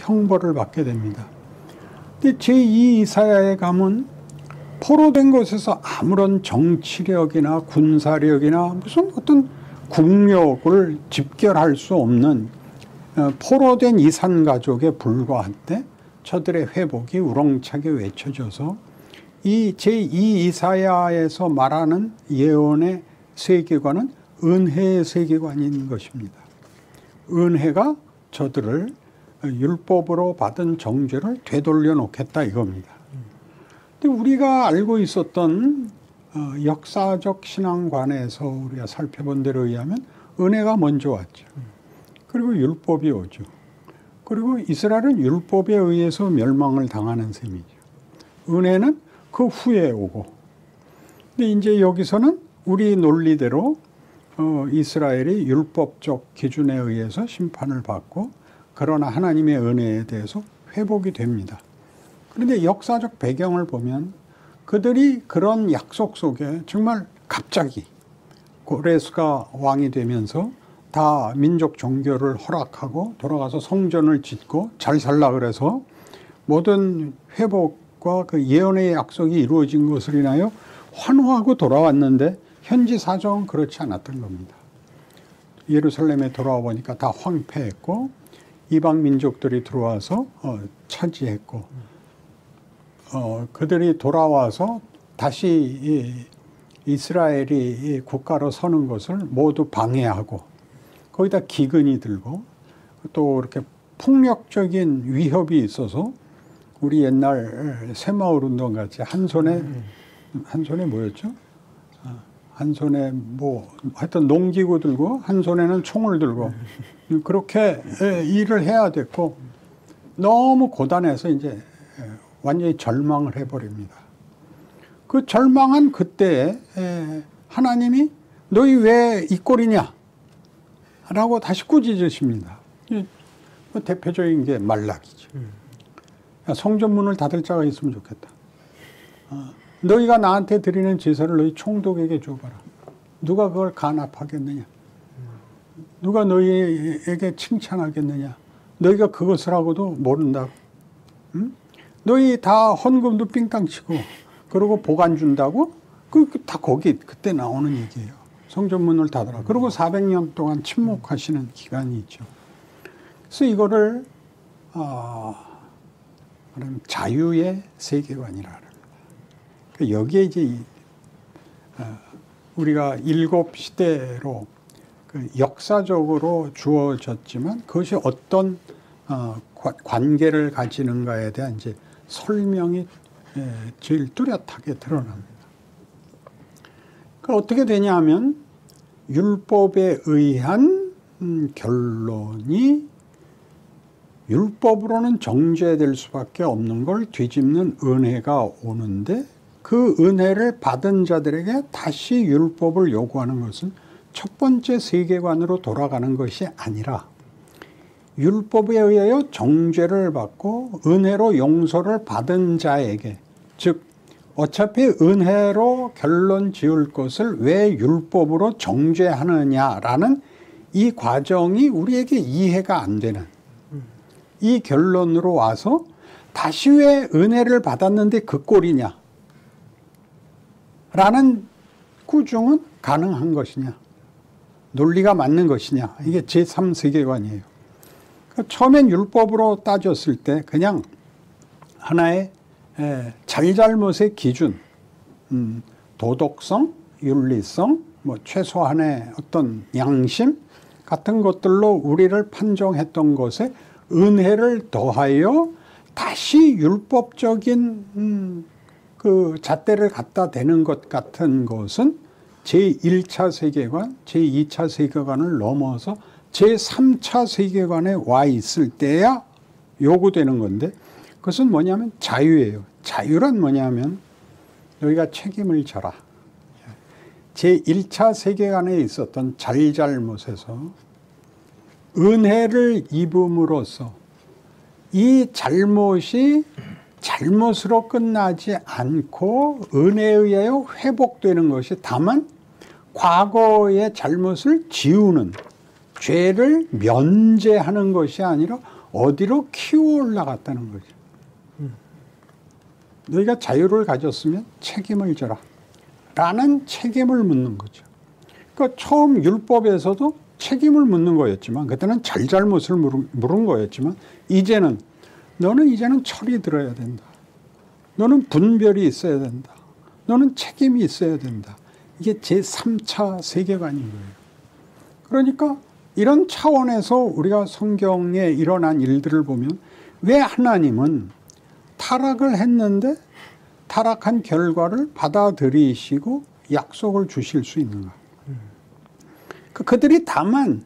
형벌을 받게 됩니다. 근데 제2 이사야에 가면 포로된 곳에서 아무런 정치력이나 군사력이나 무슨 어떤 국력을 집결할 수 없는 포로된 이산 가족에 불과한데 저들의 회복이 우렁차게 외쳐져서 이 제2 이사야에서 말하는 예언의 세계관은 은혜의 세계관인 것입니다. 은혜가 저들을 율법으로 받은 정죄를 되돌려 놓겠다 이겁니다. 근데 우리가 알고 있었던 역사적 신앙관에서 우리가 살펴본 대로 의하면 은혜가 먼저 왔죠. 그리고 율법이 오죠. 그리고 이스라엘은 율법에 의해서 멸망을 당하는 셈이죠. 은혜는 그 후에 오고. 근데 이제 여기서는 우리 논리대로 이스라엘이 율법적 기준에 의해서 심판을 받고 그러나 하나님의 은혜에 대해서 회복이 됩니다. 그런데 역사적 배경을 보면 그들이 그런 약속 속에 정말 갑자기 고레스가 왕이 되면서 다 민족 종교를 허락하고 돌아가서 성전을 짓고 잘 살라 그래서 모든 회복과 그 예언의 약속이 이루어진 것을 인하여 환호하고 돌아왔는데 현지 사정은 그렇지 않았던 겁니다. 예루살렘에 돌아와 보니까 다 황폐했고 이방 민족들이 들어와서 차지했고 그들이 돌아와서 다시 이스라엘이 국가로 서는 것을 모두 방해하고 거기다 기근이 들고 또 이렇게 폭력적인 위협이 있어서 우리 옛날 새마을 운동 같이 한 손에 뭐였죠? 한 손에 뭐 하여튼 농기구 들고 한 손에는 총을 들고 그렇게 일을 해야 됐고 너무 고단해서 이제 완전히 절망을 해버립니다. 그 절망한 그때에 하나님이 너희 왜 이 꼴이냐? 라고 다시 꾸짖으십니다. 대표적인 게 말라기죠. 성전문을 닫을 자가 있으면 좋겠다. 너희가 나한테 드리는 제사를 너희 총독에게 줘봐라. 누가 그걸 간합하겠느냐? 누가 너희에게 칭찬하겠느냐? 너희가 그것을 하고도 모른다고. 응? 너희 다 헌금도 삥땅 치고 그러고 보관 준다고? 다 거기 그때 나오는 얘기예요. 성전문을 닫아라. 그리고 400년 동안 침묵하시는 기간이 있죠. 그래서 이거를 자유의 세계관이라 합니다. 여기에 이제 우리가 7시대로 역사적으로 주어졌지만 그것이 어떤 관계를 가지는가에 대한 이제 설명이 제일 뚜렷하게 드러납니다. 어떻게 되냐 하면 율법에 의한 결론이 율법으로는 정죄될 수밖에 없는 걸 뒤집는 은혜가 오는데 그 은혜를 받은 자들에게 다시 율법을 요구하는 것은 첫 번째 세계관으로 돌아가는 것이 아니라 율법에 의하여 정죄를 받고 은혜로 용서를 받은 자에게 즉 어차피 은혜로 결론 지을 것을 왜 율법으로 정죄하느냐라는 이 과정이 우리에게 이해가 안 되는 이 결론으로 와서 다시 왜 은혜를 받았는데 그 꼴이냐 라는 꾸중은 가능한 것이냐 논리가 맞는 것이냐 이게 제3세계관이에요. 그러니까 처음엔 율법으로 따졌을 때 그냥 하나의 잘잘못의 기준, 도덕성, 윤리성, 뭐 최소한의 어떤 양심 같은 것들로 우리를 판정했던 것에 은혜를 더하여 다시 율법적인 그 잣대를 갖다 대는 것 같은 것은 제1차 세계관, 제2차 세계관을 넘어서 제3차 세계관에 와 있을 때야 요구되는 건데 그것은 뭐냐면 자유예요. 자유란 뭐냐면 너희가 책임을 져라. 제1차 세계관에 있었던 잘잘못에서 은혜를 입음으로써 이 잘못이 잘못으로 끝나지 않고 은혜에 의하여 회복되는 것이 다만 과거의 잘못을 지우는 죄를 면제하는 것이 아니라 어디로 키워 올라갔다는 거죠. 너희가 자유를 가졌으면 책임을 져라 라는 책임을 묻는 거죠. 그러니까 처음 율법에서도 책임을 묻는 거였지만, 그때는 잘잘못을 물은 거였지만, 이제는 너는 이제는 철이 들어야 된다. 너는 분별이 있어야 된다. 너는 책임이 있어야 된다. 이게 제3차 세계관인 거예요. 그러니까 이런 차원에서 우리가 성경에 일어난 일들을 보면 왜 하나님은 타락을 했는데 타락한 결과를 받아들이시고 약속을 주실 수 있는가? 그들이 다만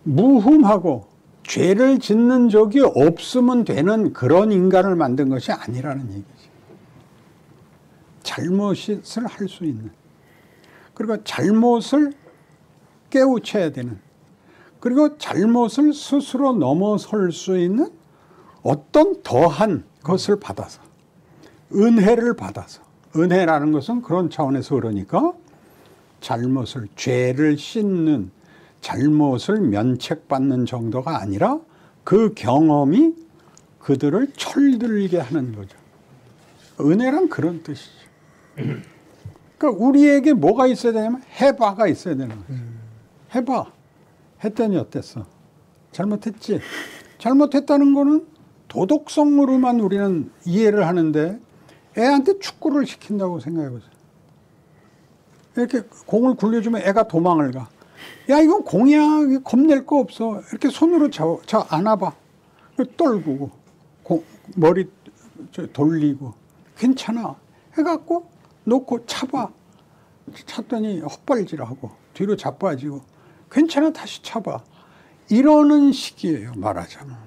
무흠하고 죄를 짓는 적이 없으면 되는 그런 인간을 만든 것이 아니라는 얘기죠. 잘못을 할 수 있는, 그리고 잘못을 깨우쳐야 되는, 그리고 잘못을 스스로 넘어설 수 있는 어떤 더한 것을 받아서, 은혜를 받아서, 은혜라는 것은 그런 차원에서 그러니까 잘못을, 죄를 씻는, 잘못을 면책받는 정도가 아니라 그 경험이 그들을 철들게 하는 거죠. 은혜란 그런 뜻이죠. 그러니까 우리에게 뭐가 있어야 되냐면 해봐가 있어야 되는 거죠. 해봐. 했더니 어땠어? 잘못했지. 잘못했다는 거는 도덕성으로만 우리는 이해를 하는데, 애한테 축구를 시킨다고 생각해 보세요. 이렇게 공을 굴려주면 애가 도망을 가. 야, 이건 공이야. 겁낼 거 없어. 이렇게 손으로 안아봐. 떨구고, 머리 돌리고. 괜찮아. 해갖고 놓고 차봐. 찼더니 헛발질하고 뒤로 자빠지고. 괜찮아. 다시 차봐. 이러는 식이에요, 말하자면.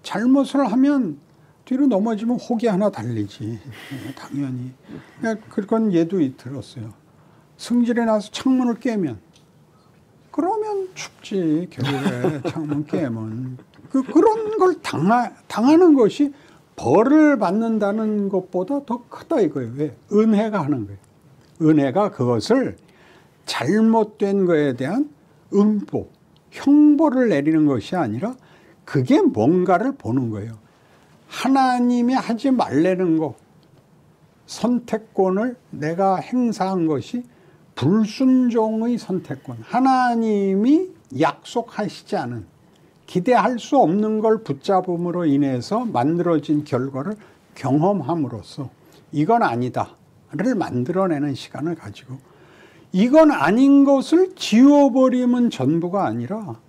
잘못을 하면 뒤로 넘어지면 혹이 하나 달리지. 당연히. 그건 예도 들었어요. 승질에 나서 창문을 깨면, 그러면 춥지, 겨울에 창문 깨면. 그런 걸 당하는 것이 벌을 받는다는 것보다 더 크다 이거예요. 왜? 은혜가 하는 거예요. 은혜가 그것을 잘못된 거에 대한 응보, 형벌을 내리는 것이 아니라 그게 뭔가를 보는 거예요. 하나님이 하지 말라는 거, 선택권을 내가 행사한 것이 불순종의 선택권, 하나님이 약속하시지 않은, 기대할 수 없는 걸 붙잡음으로 인해서 만들어진 결과를 경험함으로써 이건 아니다를 만들어내는 시간을 가지고, 이건 아닌 것을 지워버리면 전부가 아니라